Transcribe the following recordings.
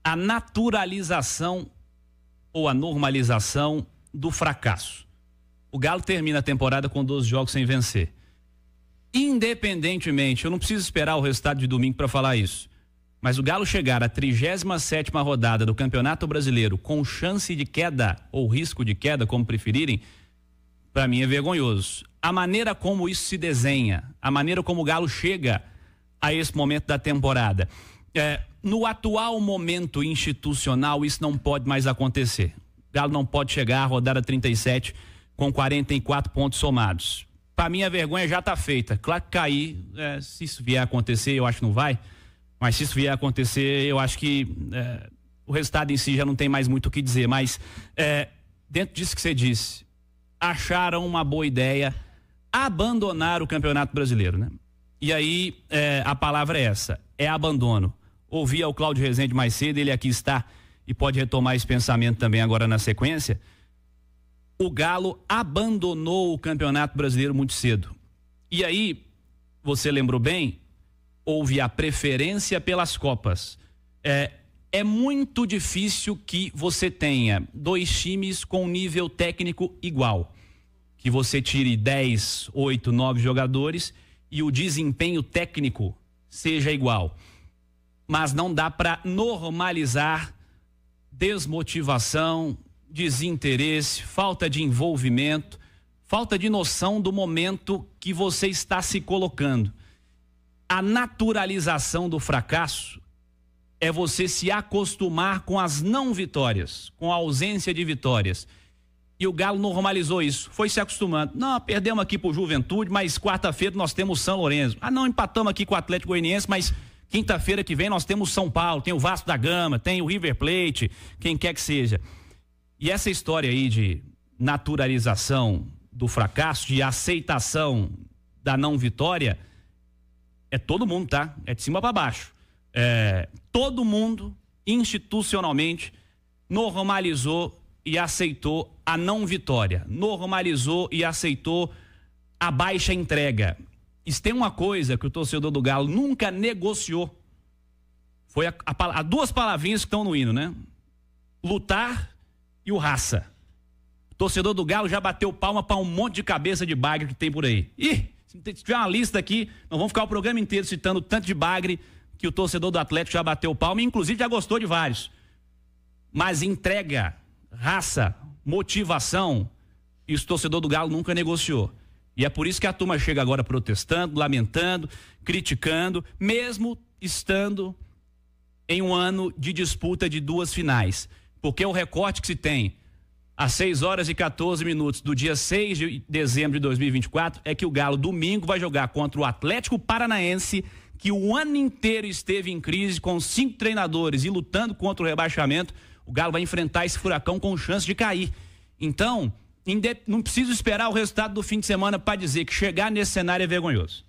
A naturalização ou a normalização do fracasso. O Galo termina a temporada com 12 jogos sem vencer. Independentemente, eu não preciso esperar o resultado de domingo para falar isso, mas o Galo chegar à 37ª rodada do Campeonato Brasileiro com chance de queda ou risco de queda, como preferirem, para mim é vergonhoso. A maneira como isso se desenha, a maneira como o Galo chega a esse momento da temporada, no atual momento institucional, isso não pode mais acontecer. O Galo não pode chegar à rodada 37 com 44 pontos somados. Para mim a vergonha já está feita. Claro que cair, se isso vier a acontecer, eu acho que não vai, mas se isso vier a acontecer, eu acho que o resultado em si já não tem mais muito o que dizer, mas dentro disso que você disse, acharam uma boa ideia abandonar o Campeonato Brasileiro, né? E aí a palavra é essa, é abandono. Ouvi ao Cláudio Rezende mais cedo, ele aqui está e pode retomar esse pensamento também agora na sequência. O Galo abandonou o Campeonato Brasileiro muito cedo. E aí, você lembrou bem, houve a preferência pelas Copas. É muito difícil que você tenha dois times com nível técnico igual. Que você tire 10, 8, 9 jogadores e o desempenho técnico seja igual. Mas não dá para normalizar desmotivação, desinteresse, falta de envolvimento, falta de noção do momento que você está se colocando. A naturalização do fracasso é você se acostumar com as não vitórias, com a ausência de vitórias. E o Galo normalizou isso, foi se acostumando. Não, perdemos aqui pro Juventude, mas quarta-feira nós temos São Lourenço. Não, empatamos aqui com o Atlético Goianiense, mas quinta-feira que vem nós temos São Paulo, tem o Vasco da Gama, tem o River Plate, quem quer que seja. E essa história aí de naturalização do fracasso, de aceitação da não vitória, é todo mundo, tá? É de cima para baixo. Todo mundo, institucionalmente, normalizou e aceitou a não vitória. Normalizou e aceitou a baixa entrega. Isso tem uma coisa que o torcedor do Galo nunca negociou. Foi a duas palavrinhas que estão no hino, né? Lutar e o raça. O torcedor do Galo já bateu palma para um monte de cabeça de bagre que tem por aí. Se tiver uma lista aqui, nós vamos ficar o programa inteiro citando o tanto de bagre que o torcedor do Atlético já bateu palma, e inclusive já gostou de vários. Mas entrega, raça, motivação, isso o torcedor do Galo nunca negociou. E é por isso que a turma chega agora protestando, lamentando, criticando, mesmo estando em um ano de disputa de duas finais. Porque o recorte que se tem às 6h14 do dia 6 de dezembro de 2024 é que o Galo domingo vai jogar contra o Atlético Paranaense, que o ano inteiro esteve em crise com 5 treinadores e lutando contra o rebaixamento. O Galo vai enfrentar esse furacão com chance de cair. Então, não preciso esperar o resultado do fim de semana para dizer que chegar nesse cenário é vergonhoso.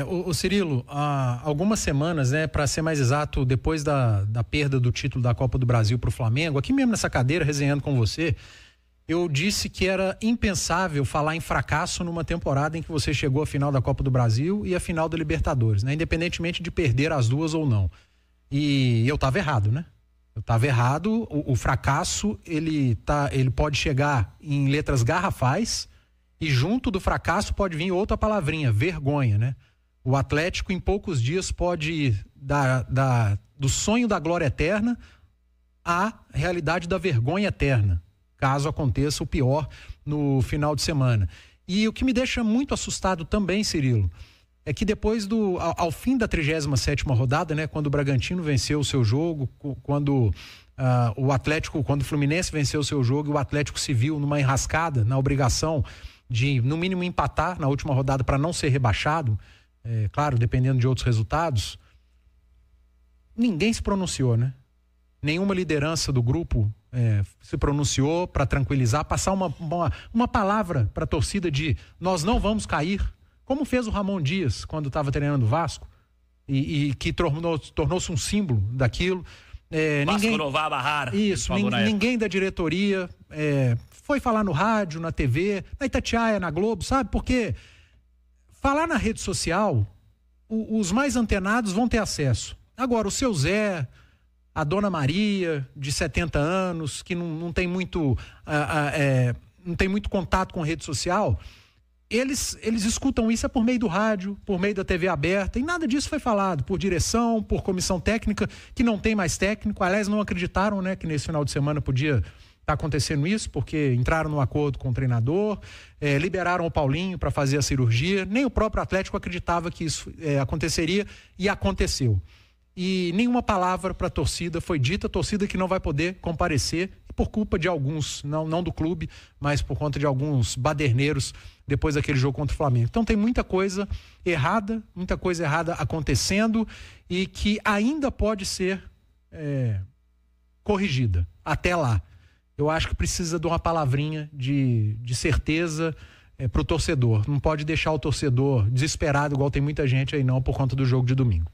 O Cirilo, há algumas semanas, para ser mais exato, depois da perda do título da Copa do Brasil para o Flamengo, aqui mesmo nessa cadeira, resenhando com você, eu disse que era impensável falar em fracasso numa temporada em que você chegou à final da Copa do Brasil e à final da Libertadores, né? Independentemente de perder as duas ou não. E eu estava errado, né? Eu estava errado. O fracasso, ele pode chegar em letras garrafais, e junto do fracasso pode vir outra palavrinha, vergonha, né? O Atlético em poucos dias pode ir do sonho da glória eterna à realidade da vergonha eterna, caso aconteça o pior no final de semana. E o que me deixa muito assustado também, Cirilo, é que depois ao fim da 37ª rodada, né, quando o Bragantino venceu o seu jogo, quando o Fluminense venceu o seu jogo, e o Atlético se viu numa enrascada, na obrigação de, no mínimo, empatar na última rodada para não ser rebaixado, claro, dependendo de outros resultados, ninguém se pronunciou, né? Nenhuma liderança do grupo se pronunciou para tranquilizar, passar uma palavra para a torcida de nós não vamos cair, como fez o Ramon Dias quando estava treinando o Vasco, e que tornou-se um símbolo daquilo. Ninguém da diretoria foi falar no rádio, na TV, na Itatiaia, na Globo, sabe? Porque falar na rede social, os mais antenados vão ter acesso. Agora, o seu Zé, a dona Maria, de 70 anos, que não tem muito contato com rede social, eles escutam isso por meio do rádio, por meio da TV aberta, e nada disso foi falado por direção, por comissão técnica, que não tem mais técnico. Aliás, não acreditaram, né, que nesse final de semana podia estar acontecendo isso, porque entraram no acordo com o treinador, liberaram o Paulinho para fazer a cirurgia. Nem o próprio Atlético acreditava que isso aconteceria, e aconteceu. E nenhuma palavra para a torcida foi dita, torcida que não vai poder comparecer, por culpa de alguns, não do clube, mas por conta de alguns baderneiros depois daquele jogo contra o Flamengo. Então tem muita coisa errada acontecendo, e que ainda pode ser corrigida até lá. Eu acho que precisa de uma palavrinha de certeza para o torcedor. Não pode deixar o torcedor desesperado, igual tem muita gente aí não, por conta do jogo de domingo.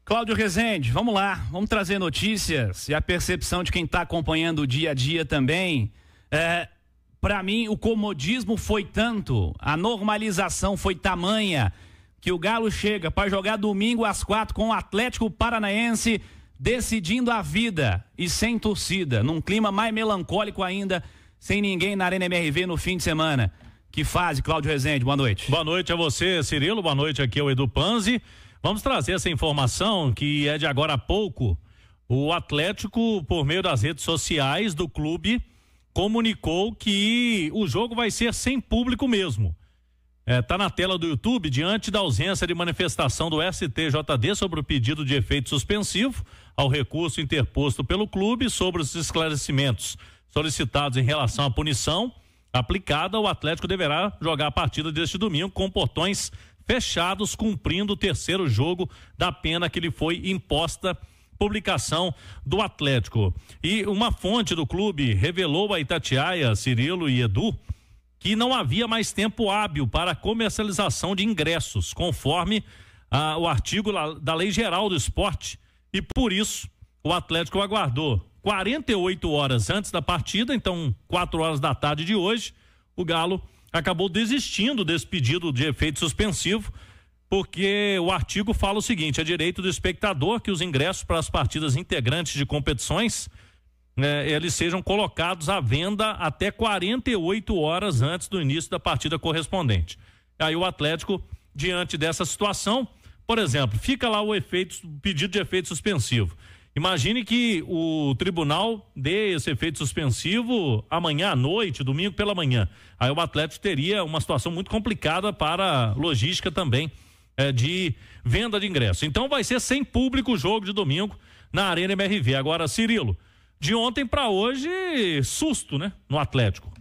Cláudio Rezende, vamos lá, vamos trazer notícias e a percepção de quem está acompanhando o dia a dia também. Para mim, o comodismo foi tanto, a normalização foi tamanha, que o Galo chega para jogar domingo às 4 com o Atlético Paranaense, decidindo a vida e sem torcida, num clima mais melancólico ainda, sem ninguém na Arena MRV no fim de semana. Que fase, Cláudio Rezende, boa noite. Boa noite a você, Cirilo, boa noite, aqui é o Edu Panzi. Vamos trazer essa informação que é de agora a pouco. O Atlético, por meio das redes sociais do clube, comunicou que o jogo vai ser sem público mesmo. Tá na tela do YouTube, diante da ausência de manifestação do STJD sobre o pedido de efeito suspensivo ao recurso interposto pelo clube sobre os esclarecimentos solicitados em relação à punição aplicada, o Atlético deverá jogar a partida deste domingo com portões fechados, cumprindo o terceiro jogo da pena que lhe foi imposta. Publicação do Atlético. E uma fonte do clube revelou a Itatiaia, Cirilo e Edu, que não havia mais tempo hábil para a comercialização de ingressos, conforme o artigo da Lei Geral do Esporte, e por isso o Atlético aguardou 48 horas antes da partida, então 4 horas da tarde de hoje, o Galo acabou desistindo desse pedido de efeito suspensivo, porque o artigo fala o seguinte: é direito do espectador que os ingressos para as partidas integrantes de competições eles sejam colocados à venda até 48 horas antes do início da partida correspondente. Aí o Atlético, diante dessa situação, por exemplo, fica lá o pedido de efeito suspensivo. Imagine que o tribunal dê esse efeito suspensivo amanhã à noite, domingo pela manhã. Aí o Atlético teria uma situação muito complicada para a logística também de venda de ingresso. Então vai ser sem público o jogo de domingo na Arena MRV. Agora, Cirilo, de ontem para hoje, susto, né? No Atlético.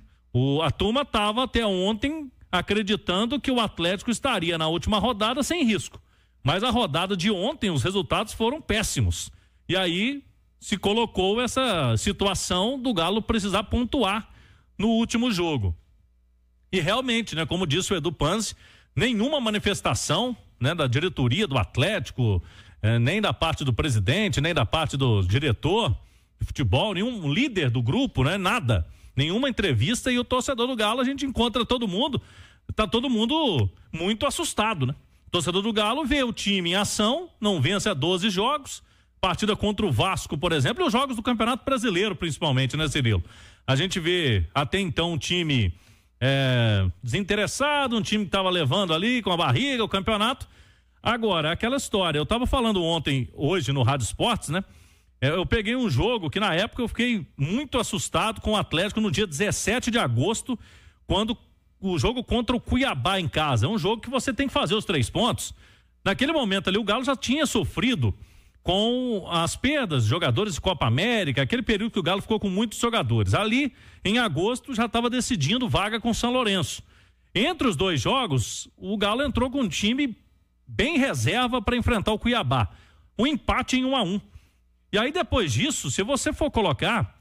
A turma estava até ontem acreditando que o Atlético estaria na última rodada sem risco. Mas a rodada de ontem, os resultados foram péssimos. E aí se colocou essa situação do Galo precisar pontuar no último jogo. E realmente, né, como disse o Edu Panzi, nenhuma manifestação, né, da diretoria do Atlético, nem da parte do presidente, nem da parte do diretor de futebol, nenhum líder do grupo, né, nada. Nenhuma entrevista, e o torcedor do Galo, a gente encontra todo mundo, tá todo mundo muito assustado, né? O torcedor do Galo vê o time em ação, não vence há 12 jogos, partida contra o Vasco, por exemplo, e os jogos do Campeonato Brasileiro, principalmente, né, Cirilo? A gente vê até então um time desinteressado, um time que estava levando ali com a barriga o campeonato. Agora, aquela história, eu estava falando hoje no Rádio Esportes, né? Eu peguei um jogo que na época eu fiquei muito assustado com o Atlético no dia 17 de agosto, quando o jogo contra o Cuiabá em casa. É um jogo que você tem que fazer os 3 pontos. Naquele momento ali o Galo já tinha sofrido com as perdas de jogadores de Copa América, aquele período que o Galo ficou com muitos jogadores. Ali, em agosto, já estava decidindo vaga com o São Lourenço. Entre os 2 jogos, o Galo entrou com um time bem reserva para enfrentar o Cuiabá. Um empate em 1-1. E aí, depois disso, se você for colocar,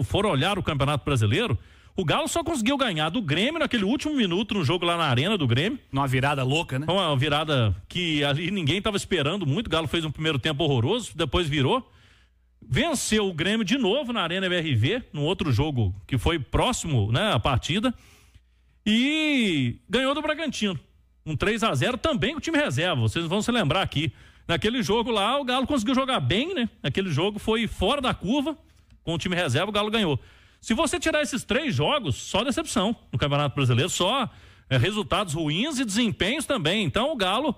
for olhar o Campeonato Brasileiro, o Galo só conseguiu ganhar do Grêmio naquele último minuto no jogo lá na Arena do Grêmio. Numa virada louca, né? Uma virada que ali ninguém estava esperando muito. O Galo fez um primeiro tempo horroroso, depois virou. Venceu o Grêmio de novo na Arena MRV, num outro jogo que foi próximo, né, a partida. E ganhou do Bragantino. Um 3-0 também com o time reserva. Vocês vão se lembrar aqui. naquele jogo lá, o Galo conseguiu jogar bem, né? Aquele jogo foi fora da curva, com o time reserva, o Galo ganhou. Se você tirar esses 3 jogos, só decepção no Campeonato Brasileiro, só resultados ruins e desempenhos também. Então o Galo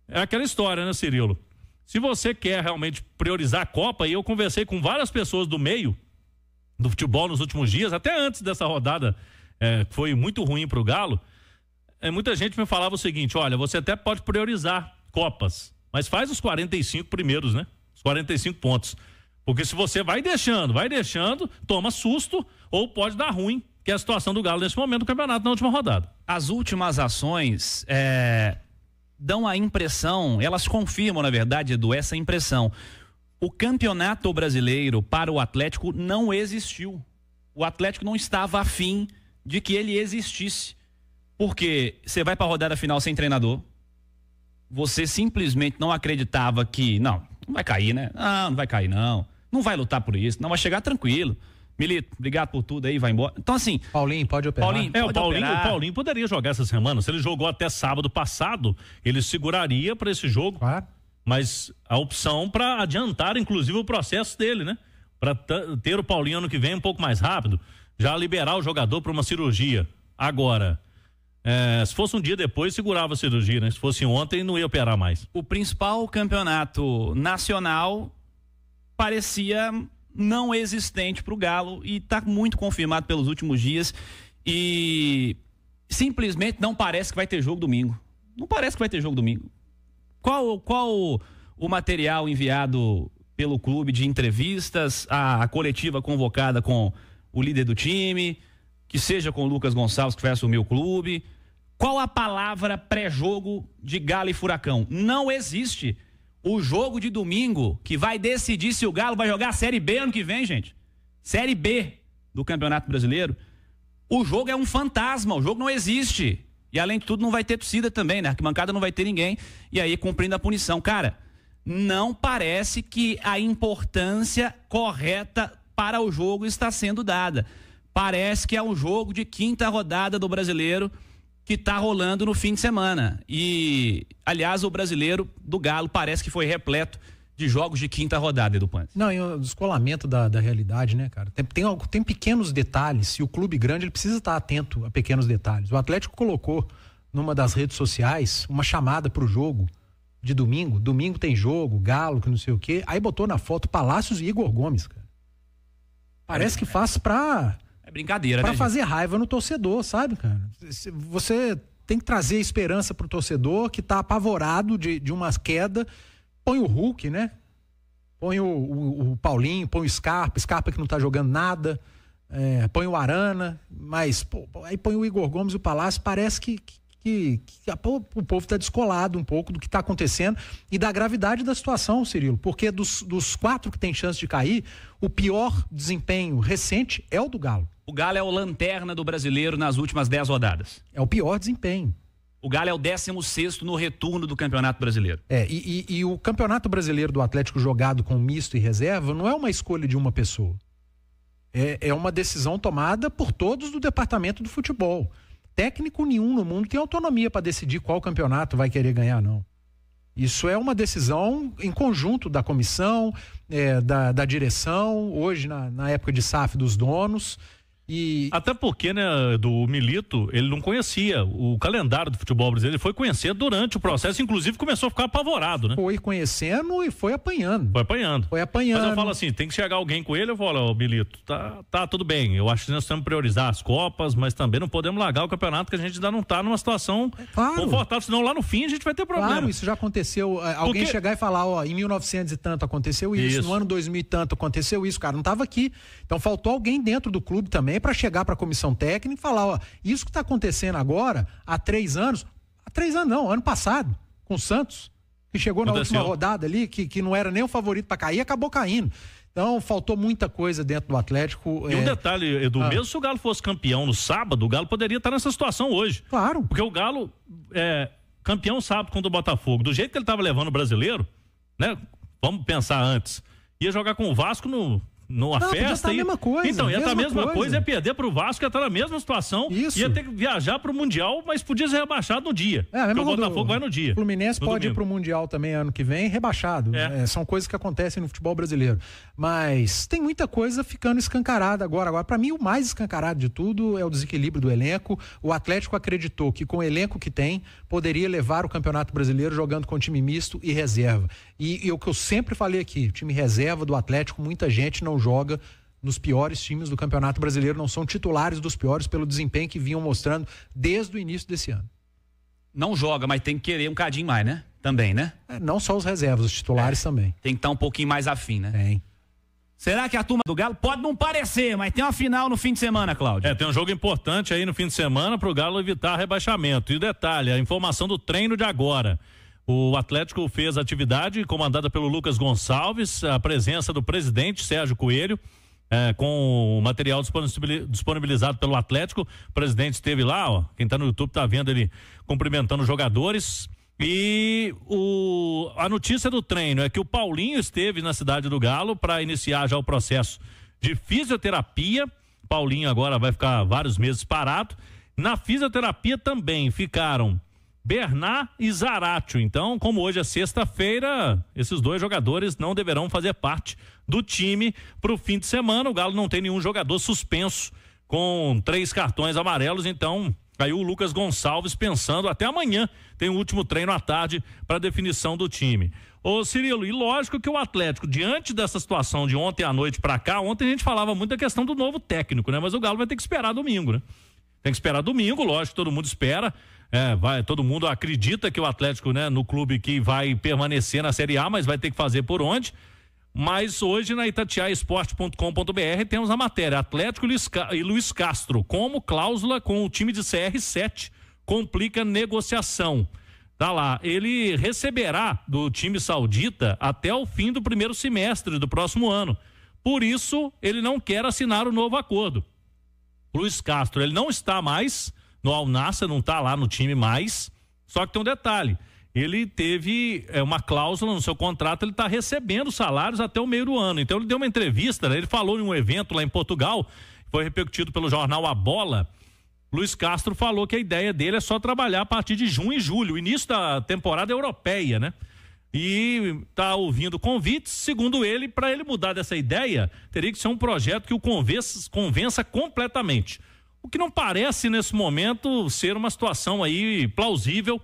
é aquela história, né, Cirilo? Se você quer realmente priorizar a Copa, e eu conversei com várias pessoas do meio do futebol nos últimos dias, até antes dessa rodada, que foi muito ruim pro Galo, muita gente me falava o seguinte: olha, você até pode priorizar Copas, mas faz os 45 primeiros, né? Os 45 pontos. Porque se você vai deixando, toma susto ou pode dar ruim, que é a situação do Galo nesse momento do campeonato, na última rodada. As últimas ações dão a impressão, elas confirmam, na verdade, Edu, essa impressão. O Campeonato Brasileiro para o Atlético não existiu. O Atlético não estava afim de que ele existisse. Porque você vai para a rodada final sem treinador, você simplesmente não acreditava que, não vai cair, né? Não vai cair, não vai lutar por isso, não vai chegar tranquilo. Milito, obrigado por tudo aí, vai embora. Então assim, Paulinho pode operar. O Paulinho poderia jogar essa semana. Se ele jogou até sábado passado, ele seguraria para esse jogo. Claro. Mas a opção para adiantar, inclusive, o processo dele, né? Para ter o Paulinho ano que vem um pouco mais rápido, já liberar o jogador para uma cirurgia. Agora, se fosse um dia depois, segurava a cirurgia, né? Se fosse ontem, não ia operar mais. O principal campeonato nacional parecia não existente para o Galo e está muito confirmado pelos últimos dias e simplesmente não parece que vai ter jogo domingo. Não parece que vai ter jogo domingo. Qual o material enviado pelo clube de entrevistas, a coletiva convocada com o líder do time, que seja com o Lucas Gonçalves, que vai assumir o clube? Qual a palavra pré-jogo de Galo e Furacão? Não existe. O jogo de domingo que vai decidir se o Galo vai jogar a Série B ano que vem, gente. Série B do Campeonato Brasileiro. O jogo é um fantasma, o jogo não existe. E além de tudo não vai ter torcida também, né? A arquibancada não vai ter ninguém. E aí cumprindo a punição. Cara, não parece que a importância correta para o jogo está sendo dada. Parece que é um jogo de 5ª rodada do Brasileiro que está rolando no fim de semana. E, aliás, o Brasileiro do Galo parece que foi repleto de jogos de 5ª rodada, Edu Panzi. Não, e o descolamento da realidade, né, cara? Tem pequenos detalhes, e o clube grande ele precisa estar atento a pequenos detalhes. O Atlético colocou numa das redes sociais uma chamada pro jogo de domingo. Domingo tem jogo, Galo, que não sei o quê. Aí botou na foto Palácios e Igor Gomes, cara. Parece que faz pra... É brincadeira, pra né, fazer raiva no torcedor, sabe, cara? Você tem que trazer esperança pro torcedor que tá apavorado de uma queda. Põe o Hulk, né? Põe o Paulinho, põe o Scarpa que não tá jogando nada. Põe o Arana, mas aí põe o Igor Gomes e o Palácio. Parece que o povo tá descolado um pouco do que tá acontecendo e da gravidade da situação, Cirilo, porque dos 4 que tem chance de cair, o pior desempenho recente é o do Galo. O Galo é o lanterna do Brasileiro nas últimas 10 rodadas. É o pior desempenho. O Galo é o 16º no retorno do Campeonato Brasileiro. E o Campeonato Brasileiro do Atlético jogado com misto e reserva não é uma escolha de uma pessoa. É uma decisão tomada por todos do departamento do futebol. Técnico nenhum no mundo tem autonomia para decidir qual campeonato vai querer ganhar, não. Isso é uma decisão em conjunto da comissão, da direção, hoje na época de SAF dos donos. E... Até porque, né, do Milito, ele não conhecia o calendário do futebol brasileiro, ele foi conhecer durante o processo, inclusive começou a ficar apavorado, né? Foi conhecendo e foi apanhando. Foi apanhando. Mas eu falo assim, tem que chegar alguém com ele, eu falo, Milito, tá tudo bem, eu acho que nós temos que priorizar as Copas, mas também não podemos largar o campeonato, que a gente ainda não tá numa situação confortável, senão lá no fim a gente vai ter problema. Claro, isso já aconteceu, alguém chegar e falar, em 1900 e tanto aconteceu isso, no ano 2000 e tanto aconteceu isso, cara, não tava aqui. Então faltou alguém dentro do clube também para chegar para a comissão técnica e falar, isso que está acontecendo agora, há 3 anos não, ano passado, com o Santos, que chegou na última rodada ali, que não era nem o favorito para cair, acabou caindo. Então, faltou muita coisa dentro do Atlético. E um detalhe, Edu, mesmo se o Galo fosse campeão no sábado, o Galo poderia estar nessa situação hoje. Claro. Porque o Galo campeão sábado contra o Botafogo, do jeito que ele estava levando o Brasileiro, né? Vamos pensar antes, ia jogar com o Vasco numa festa. A mesma coisa, então, ia estar a mesma coisa, ia perder pro Vasco, ia estar na mesma situação. Isso. Ia ter que viajar pro Mundial, mas podia ser rebaixado no dia. Porque o Botafogo vai no dia. O Fluminense pode ir pro Mundial também ano que vem, rebaixado. São coisas que acontecem no futebol brasileiro. Mas tem muita coisa ficando escancarada agora. Para mim, o mais escancarado de tudo é o desequilíbrio do elenco. O Atlético acreditou que com o elenco que tem, poderia levar o Campeonato Brasileiro jogando com time misto e reserva. E o que eu sempre falei aqui, o time reserva do Atlético, muita gente não joga nos piores times do Campeonato Brasileiro, não são titulares dos piores pelo desempenho que vinham mostrando desde o início desse ano. Não joga, mas tem que querer um cadinho mais, né? Também, né? Não só os reservas, os titulares também. Tem que estar um pouquinho mais afim, né? Tem. Será que a turma do Galo pode não parecer, mas tem uma final no fim de semana, Cláudio? Tem um jogo importante aí no fim de semana pro Galo evitar rebaixamento. E o detalhe, a informação do treino de agora. O Atlético fez atividade comandada pelo Lucas Gonçalves, a presença do presidente Sérgio Coelho, com o material disponibilizado pelo Atlético. O presidente esteve lá, ó, quem tá no YouTube tá vendo ele cumprimentando os jogadores. E a notícia do treino é que o Paulinho esteve na cidade do Galo para iniciar já o processo de fisioterapia. Paulinho agora vai ficar vários meses parado. Na fisioterapia também ficaram Bernard e Zaratio. Então, como hoje é sexta-feira, esses dois jogadores não deverão fazer parte do time para o fim de semana. O Galo não tem nenhum jogador suspenso com 3 cartões amarelos, então aí o Lucas Gonçalves pensando até amanhã tem o último treino à tarde para definição do time. Ô Cirilo, e lógico que o Atlético, diante dessa situação de ontem à noite para cá, ontem a gente falava muito da questão do novo técnico, né? Mas o Galo vai ter que esperar domingo, né? Tem que esperar domingo, lógico, todo mundo espera. Todo mundo acredita que o Atlético, né, no clube que vai permanecer na Série A, mas vai ter que fazer por onde. Mas hoje na itatiaesporte.com.br temos a matéria: Atlético e Luiz Castro, como cláusula com o time de CR7 complica negociação. Tá lá, ele receberá do time saudita até o fim do primeiro semestre do próximo ano. Por isso, ele não quer assinar o novo acordo. Luiz Castro, ele não está mais no Al Nassr, não está lá no time mais, só que tem um detalhe, ele teve uma cláusula no seu contrato, ele está recebendo salários até o meio do ano. Então ele deu uma entrevista, né? Ele falou em um evento lá em Portugal, foi repercutido pelo jornal A Bola. Luiz Castro falou que a ideia dele é só trabalhar a partir de junho e julho, o início da temporada europeia, né? E tá ouvindo convites, segundo ele, para ele mudar dessa ideia, teria que ser um projeto que o convença completamente. O que não parece nesse momento ser uma situação aí plausível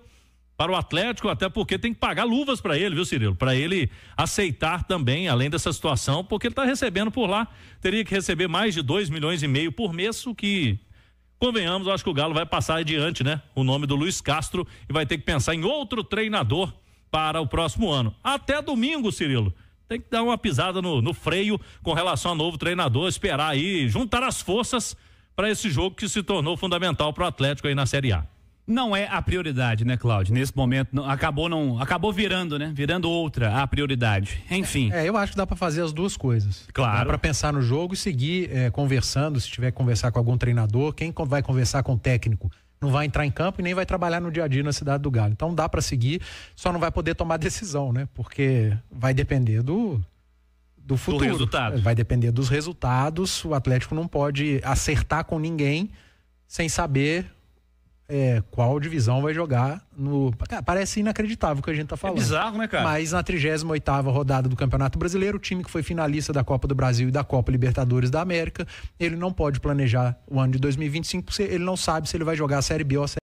para o Atlético, até porque tem que pagar luvas para ele, viu, Cirilo? Para ele aceitar também, além dessa situação, porque ele está recebendo por lá, teria que receber mais de 2,5 milhões por mês, o que, convenhamos, eu acho que o Galo vai passar adiante, né? O nome do Luiz Castro, e vai ter que pensar em outro treinador para o próximo ano. Até domingo, Cirilo, tem que dar uma pisada no freio com relação ao novo treinador, esperar aí, juntar as forças para esse jogo que se tornou fundamental para o Atlético aí na Série A. Não é a prioridade, né, Cláudio? Nesse momento acabou virando, né? Virando outra a prioridade. Enfim. Eu acho que dá para fazer as duas coisas. Claro. Dá para pensar no jogo e seguir conversando, se tiver que conversar com algum treinador, quem vai conversar com o técnico não vai entrar em campo e nem vai trabalhar no dia a dia na Cidade do Galo. Então dá para seguir, só não vai poder tomar decisão, né? Porque vai depender do futuro. Do resultado. Vai depender dos resultados. O Atlético não pode acertar com ninguém sem saber qual divisão vai jogar no... Cara, parece inacreditável o que a gente tá falando. É bizarro, né, cara? Mas na 38ª rodada do Campeonato Brasileiro, o time que foi finalista da Copa do Brasil e da Copa Libertadores da América, ele não pode planejar o ano de 2025, porque ele não sabe se ele vai jogar a Série B ou a Série